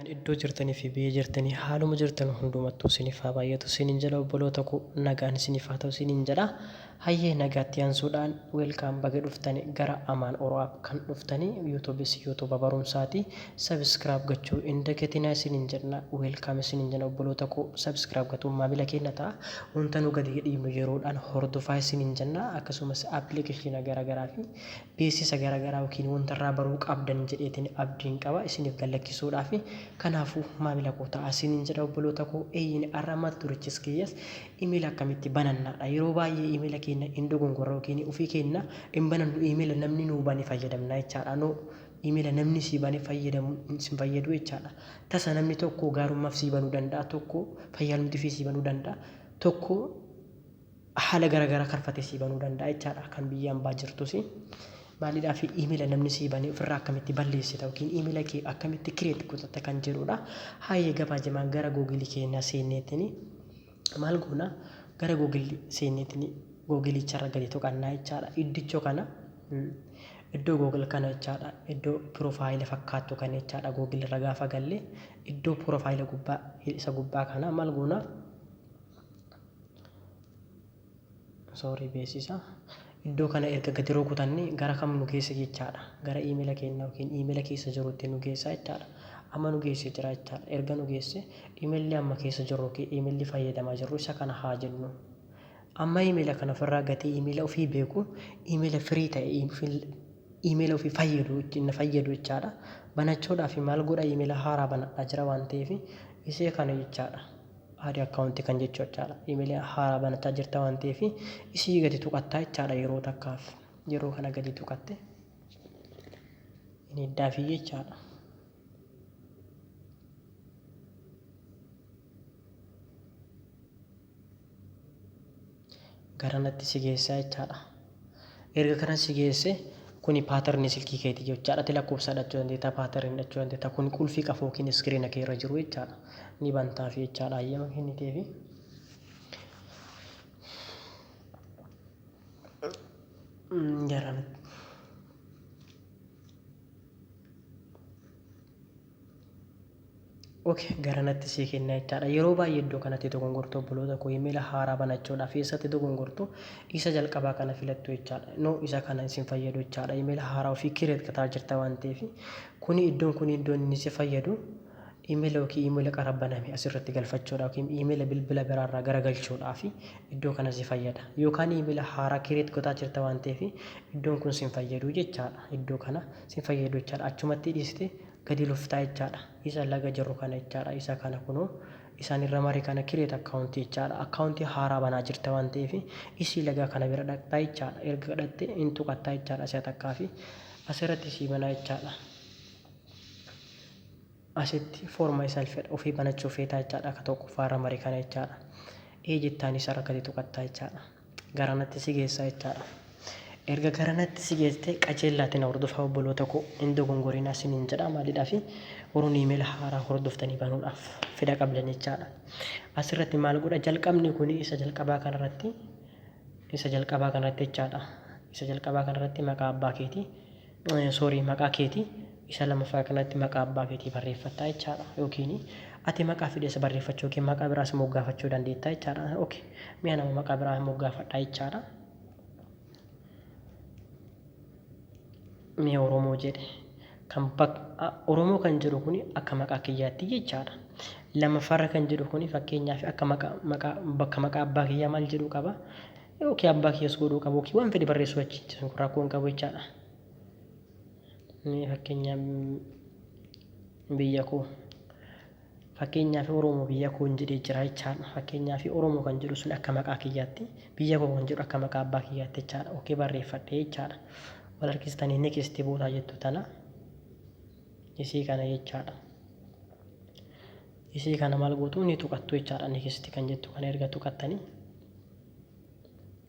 Iddoo jirtanii fi biyya jirtanii haaluma jirtan hundumattuu isiniif haa baay'atu. Isiniin jedha obboloota koo nagaan isiniif haa ta'u isiniin jedha. Hayyee nagaatti aansuudhaan weelkaam baga dhuftanii gara Amaan Oro'aaf kan dhuftanii yuutuuba barumsaati. Sabiskiraayib gochuu hin dagatinaa isiniin jedha. Weelkaam isiniin jedha obboloota koo sabiskiraayib gochuun maamila keenya ta'a. Wanta nu gadi dhiibnu yeroodhaan hordofaa isiniin jenna. Akkasumas aappilikeeshina garaagaraa fi beeksisa garaagaraa yookiin wanta irraa baruu qabdan jedheetiin abdiin qaba isiniif gallakkisuudhaa fi kanaafuu maamila koo ta'a isiniin jedha obboloota koo eeyyin arramaa turichis kiyyas imeela akkamitti banannaadha. Yeroo baay'ee imeela keenya hin dogongorra yookiin ofii keenya hin banannu imeela namni nuu bane fayyadamna jechaadha. No imeela namni sii bane fayyadamu sin fayyadu jechaadha. Tasa namni tokko gaarummaaf sii banuu danda'a, tokko fayyaalumti fi sii banuu danda'a, tokko haala garaagaraa karfatee sii banuu danda'a jechaadha. Kan biyyaan baa jirtus maaliidhaa fi imeela namni sii bane ofirraa akkamitti balleessita yookiin imeela kee akkamitti kireet godhatta kan jedhudha. Hayyee gabaa jimaan gara googilii keenya seenneetini maal goona gara googilii seenneetini googilicharra gadi tuqannaa jechaadha. Iddichoo kana iddoo googil kana jechaadha. Iddoo piroofaayila fakkaattu kana jechaadha. Googilirra gaafa galle iddoo piroofaayila gubbaa isa gubbaa kana maal goona beeksisa. Iddoo kana erga gadi rukutanne gara kam nu geessa jechaadha. Gara imeela keenya yookiin imeela keessa jirutti nu geessa jechaadha. Amma nu geesse jira jechaadha. Erga nu geesse imeelli amma keessa jiru yookiin imeelli fayyadamaa jirru isa kana haa jennu. Amma imeela kana ofirraa gatii imeela ofii beeku imeela firii ta'e imeela ofii fayyadu jechaadha. Banachuudhaaf maal godha imeela haaraa banadhaa jira waan ta'eef isee kana jechaadha. Aadaa akkaawuntii kan jechuu jechaadha. Imeela haaraa banachaa jirta waan ta'eef isii gadi tuqattaa jechaadha. Yeroo takkaaf yeroo kana gadi tuqatte inni iddaafii jechaadha. Garanatti si geessaa jechaadha. Erga kana si geesse kuni paatarnii silkii keetii jechaadha. Lakkoofsa dhachuu dandeetta, paatarnii dhachuu dandeetta. Kun qulfii qabu yookiin iskiriina kee irra jiru jechaadha. Ni bantaaf jechaadha. Ayyama kenniteefi. Garanatti. Garanatti sii kenna jechaadha. Yeroo baay'ee iddoo kanatti dogongortuu obboloota koo imeela haaraa banachuudhaaf eessatti dogongortuu isa jalqabaa kana filattu jechaadha. No isa kana isin fayyadu jechaadha. Imeela haaraa ofii kireet kataa jirta waan ta'eef kuni iddoon inni si fayyadu imeela yookiin imeela qarabbaname asirratti galfachuudha yookiin imeela bilbila biraarraa garagalchuudhaaf iddoo kana si fayyada. Yookaan imeela haaraa kireet gotaa jirta waan ta'eef iddoon kun sin fayyadu jechaadha. Iddoo kana sin fayyadu jechaadha. Achumatti dhiiste gadi luftaa jechaadha. Isa laga jiru kana jechaadha. Isa kana kunoo isaan irra marii kana kireet akkaawuntii jechaadha. Akkaawuntii haaraa banaa jirta waan ta'eef isii lagaa kana bira dhaqxaa jechaadha. Erga dhaqxe hin tuqattaa jechaadha. Isa takkaa fi asirratti sii banaa jechaadha. Asitti foorma isaa ofii banachuu feetaa jechaadha. Akka tokko faara marii kana jechaadha. Jettaan isa irra gadi tuqattaa jechaadha. Garanatti si geessaa jechaadha. Erga garanatti si geessite qajeellaatiin hordofaa obboloota koo hin dogongorinaa isiniin jedha. Maaliidhaa fi warroonni imeela haaraa hordoftanii banuudhaaf fedha qabdan jechaadha. Asirratti maal godha jalqabni kun isa jalqabaa kanarratti jechaadha. Isa jalqabaa kanarratti maqaa abbaa keetii maqaa keetii isa lamaffaa kanatti maqaa abbaa keetii barreeffattaa jechaadha. Yookiin ati maqaa fideessa barreeffachuu yookiin maqaa biraas moggaafachuu dandeetta jechaadha. Mi'a nama maqaa biraa moggaafadhaa jechaadha. Mi'a Oromoo jedhe kan Oromoo kan jedhu kun akka maqaa kiyyaatti jechaadha. Lammaffaarra kan jedhu kun fakkeenyaaf akka bakka maqaa abbaa kiyyaa maal jedhu qaba yookiin abbaa kiyyaas godhuu qabu yookiin waan fedhe barreessuu achitti rakkoo hin qabu jechaadha. Fakkeenyaaf biyya koo fakkeenyaaf Oromoo biyya koo hin jedhee jira jechaadha. Fakkeenyaaf Oromoo kan jedhu sun akka maqaa kiyyaatti biyya koo kan jedhu akka maqaa abbaa kiyyaatti jechaadha. Barreeffadhee jechaadha. Wal harkistanii neekistii boodaa jettu tana isii kana jechaadha. Isii kana maal gootu ni tuqattu jechaadha. Neekistii kan jettu kana erga tuqattanii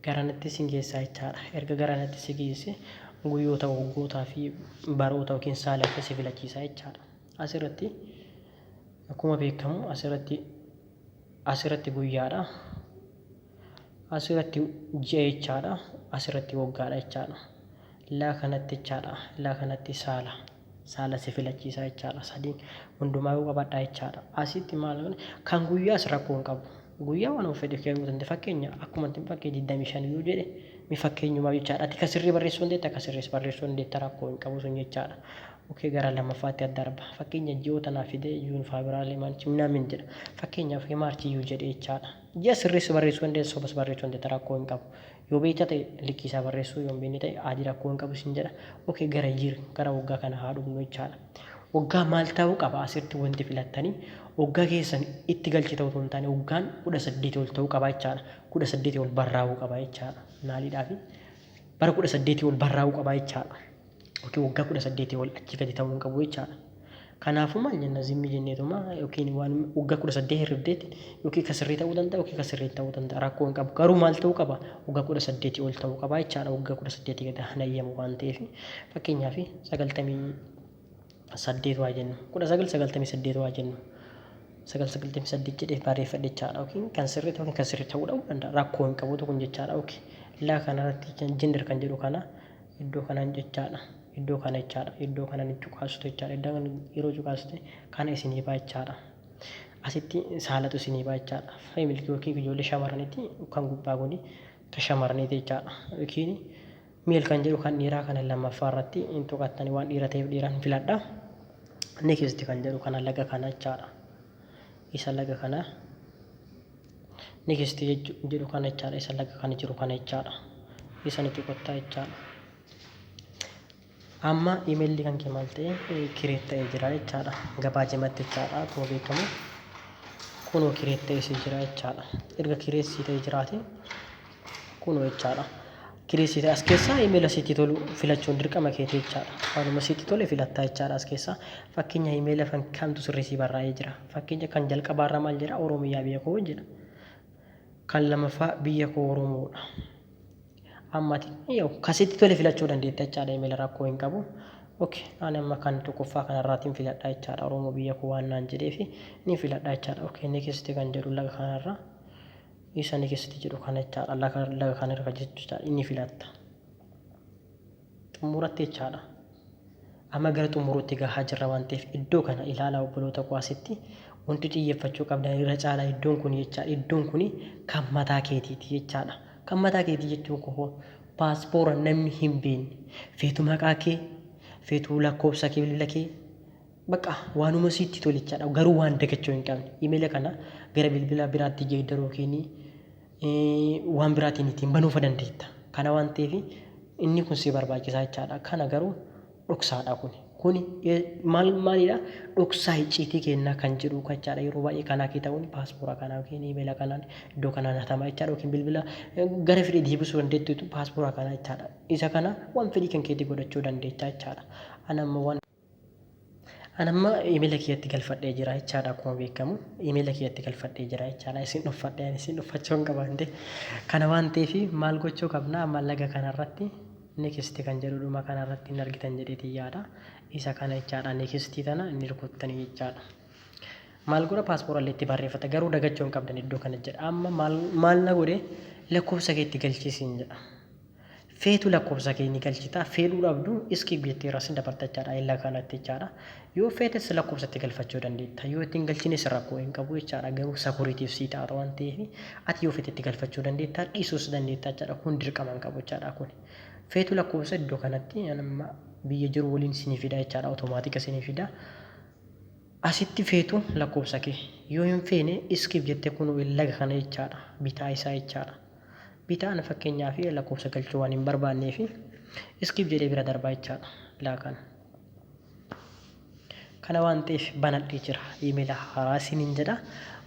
garanatti sin geessaa jechaadha. Erga garanatti si geesse guyyoota waggootaa fi baroota yookiin saala si filachiisaa jechaadha. Asirratti akkuma beekamu asirratti guyyaadha. Asirratti ji'a jechaadha. Asirratti waggaadha jechaadha. Laa kanatti jechaadha. Laa kanatti saala saala si filachiisaa jechaadha. Sadiin hundumaa qabadhaa jechaadha. Asitti maal kan guyyaas rakkoo hin qabu. Guyyaa waan of fedhe kennuu danda'a. Fakkeenya akkuma fakkee 25 yoo jedhe mi fakkeenyumaa jechaadha. Ati kasirrii barreessuu dandeetta kasirrees barreessuu dandeetta rakkoo hin qabu sun jechaadha. Okey gara lamaffaatti adda darba. Fakkeenya ji'oota naaf fide yuun faabiraalee maanchi naamin jedha. Fakkeenyaaf maarchii yuu jedhe jechaadha. Ji'a sirrees barreessuu dandeessa sobas barreessuu dandeetta rakkoo hin qabu. Yoo beekta ta'e likkisaa barreessuu yoo hin beekne ta'e adii rakkoo hin qabu sin jedha. Okey gara jiru gara waggaa kana haa dhufnu jechaadha. Waggaa maal ta'uu qaba asirratti wanti filattanii waggaa keessan itti galchite otoo hin taane waggaan 18 ol ta'uu qaba jechaadha. 18 ol barraa'uu qaba jechaadha. Maaliidhaaf bara 18 ol barraa'uu qaba jechaadha. Okey waggaa 18 ol achi gadi ta'uu hin qabu jechaadha. Kanaafuu maal jenna zimmi jenneetuma yookiin waan waggaa 18 hirribdeetti yookiin kasirrii ta'uu danda'a yookiin kasirrii ta'uu danda'a rakkoo hin qabu. Garuu maal ta'uu qaba waggaa 18 ol ta'uu qaba jechaadha. Waggaa 18 gadi hanayyamu waan ta'eef fakkeenyaaf 98 waa jennu 1998 waa jennu 998 jedhee barreeffadhe jechaadha. Yookiin kan sirrii ta'uu kan sirrii ta'uu danda'a rakkoo hin qabu kun jechaadha. Okey laa kanarratti jindar kan jedhu kana iddoo kanaan jechaadha. Iddoo kana jechaadha. Iddoo kana ni cuqaastu jechaadha. Iddoo kana yeroo cuqaaste kana isinii baa jechaadha. Asitti saalatu isinii baa jechaadha. Faayimilii yookiin ijoollee shamarraniiti kan gubbaa kuni kan shamarraniiti jechaadha. Yookiin meel kan jedhu kan dhiiraa kana lammaffaa irratti tuqattanii waan dhiira ta'eef dhiiraan filadha. Next kan jedhu kana laga kana jechaadha. Isa laga kana next jedhu kana jechaadha. Isa laga kana jiru kana jechaadha. Isa ni tuqattaa jechaadha. Amma emailli kan kee maal ta'e kireet ta'ee jira jechaadha. Gabaajamatti jechaadha. Akkuma beekamu kunoo kireet ta'ee si jira jechaadha. Erga kireessii ta'ee jiraate kunoo jechaadha. Kireessii ta'e as keessaa emaila sitti tolu filachuun dirqama keetii jechaadha. Waanuma sitti tole filattaa jechaadha as keessaa. Fakkeenya emaila kamtu sirriisii barraa'ee jira. Fakkeenya kan jalqabaarra maal jedha Oromiyaa biyya koo jedha. Kan lamaffaa biyya koo Oromoodha. Ammati yoo kasitti tole filachuu dandeetta jechaadha. Emaila rakkoo hin qabu. Okey ani amma kan tokkoffaa kanarraatiin filadhaa jechaadha. Oromoo biyya koo waan naan jedheefi ni filadhaa jechaadha. Okey next kan jedhu laga kanarra isa next jedhu kana jechaadha. Laga kanarra jechuudha inni filatta. Xumuratti jechaadha. Amma gara xumuruutti gahaa jirra waan ta'eef iddoo kana ilaalaa obboloota koo asitti wanti xiyyeeffachuu qabdan irra caalaa iddoon kun jechaadha. Iddoon kun kan mataa keetiiti jechaadha. Kan mataa keetii jechuun koo paaspoora namni hin beekne feetu maqaa kee feetu lakkoofsa kee bilbila kee bakka waanuma sitti tole jechaadha. Garuu waan dagachuu hin qabne emaila kana gara bilbila biraatti geeddaruu yookiin waan biraatiin ittiin banuu dandeetta. Kana waan ta'eef inni kun si barbaachisaa jechaadha. Kana garuu dhoksaadha kuni maalidha dhoksaa icciitii kennaa kan jedhu jechaadha. Yeroo baay'ee kanaa kee ta'uun paaspoora kanaa yookiin emaila kanaan iddoo kanaan hatamaa jechaadha. Yookiin bilbila gara fedhii deebisuu dandeettu paaspoora kanaa jechaadha. Isa kana waan fedhii kan keetii godhachuu dandeetta jechaadha. Anamma emaila keetti galfadhee jira jechaadha. Akkuma beekamu emaila keetti galfadhee jira jechaadha. Isin dhuffachuu hin qabaante. Kana waan ta'eef maal gochuu qabna amma laga kanarratti next kan jedhudhuma kanarratti hin argitan jedheetii yaada. Isa kana jechaadha. Next tana inni rukuttanii jechaadha. Maal godha paaspoora illee itti barreeffata garuu dagachuu hin qabdan iddoo kana jedha. Amma maal na godhe lakkoofsa kee itti galchisiin jedha. Feetu lakkoofsa kee ni galchita. Feeduu dhabdu iskii biyyattii irraa sin dabarta jechaadha. Illa kanatti jechaadha. Yoo feetes lakkoofsa itti galfachuu dandeetta. Yoo ittiin galchines rakkoo hin qabu jechaadha. Garuu sakuriitiif sii ta'a waan ta'eef ati yoo feete itti galfachuu dandeetta dhiisuus dandeetta jechaadha. Kun dirqama hin qabu jechaadha kun. Feetu lakkoofsa iddoo kanatti anamma biyya jiru waliin sinii fida jechaadha. Otomaatika sinii fida. Asitti feetu lakkoofsa kee yoo hin feene iskiif jettee kun laga kana jechaadha. Bitaa isaa jechaadha. Bitaan fakkeenyaaf lakkoofsa galchuu waan hin barbaanneef iskiif jedhee bira darbaa jechaadha. Laakan kana waan ta'eef banadhee jira. Emaila haaraa siniin jedha.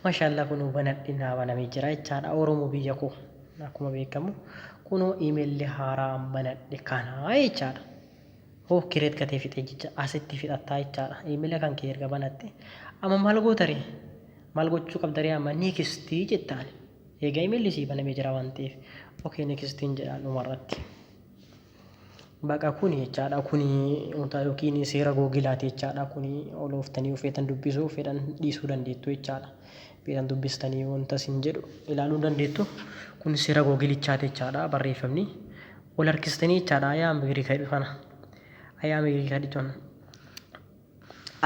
Maashaallah kun banadhee naa banamee jira jechaadha. Oromoo biyya koo akkuma beekamu kunoo emailli haaraa banadhe kana jechaadha. Kireet gatee fixee jecha asitti fixattaa jechaadha. Emaila kan kee erga banatte amma maal gootare maal gochuu qabdaree amma next jettaan. Egaa emailli sii banamee jira waan ta'eef okey next jedhaan dhumarratti. Baqa kuni jechaadha. Kuni yookiin seera googilaati jechaadha. Kuni olooftanii feetan dubbisuu feetan dhiisuu dandeettu jechaadha. Feetan dubbistanii wanta sin jedhu ilaaluu dandeettu. Kun seera googilichaati jechaadha. Barreeffamni ol harkistanii jechaadha. Ayaa Ameerikaa jedhu kana. Ayaa Ameerikaa jedhu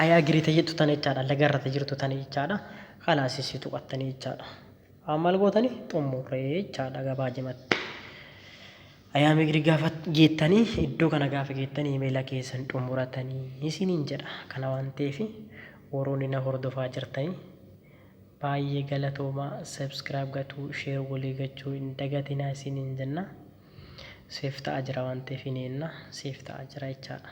ayaa giriita jettu tana jechaadha lagarrata jirtu tana jechaadha kalaas isitu qattanii jechaadha ammal gootanii xumurree jechaadha gabaajimatti ayaa migri gaafa geettanii iddoo kana gaafa geettanii imeela keessan xumuratanii isiniin jedha kana waan ta'eef warroonni na hordofaa jirtanii baay'ee galatoomaa subscribe gatuu share walii gachuu hin dagatinaa isiniin jenna seef ta'a jira waan ta'eef hin eenna seef ta'a jira jechaadha.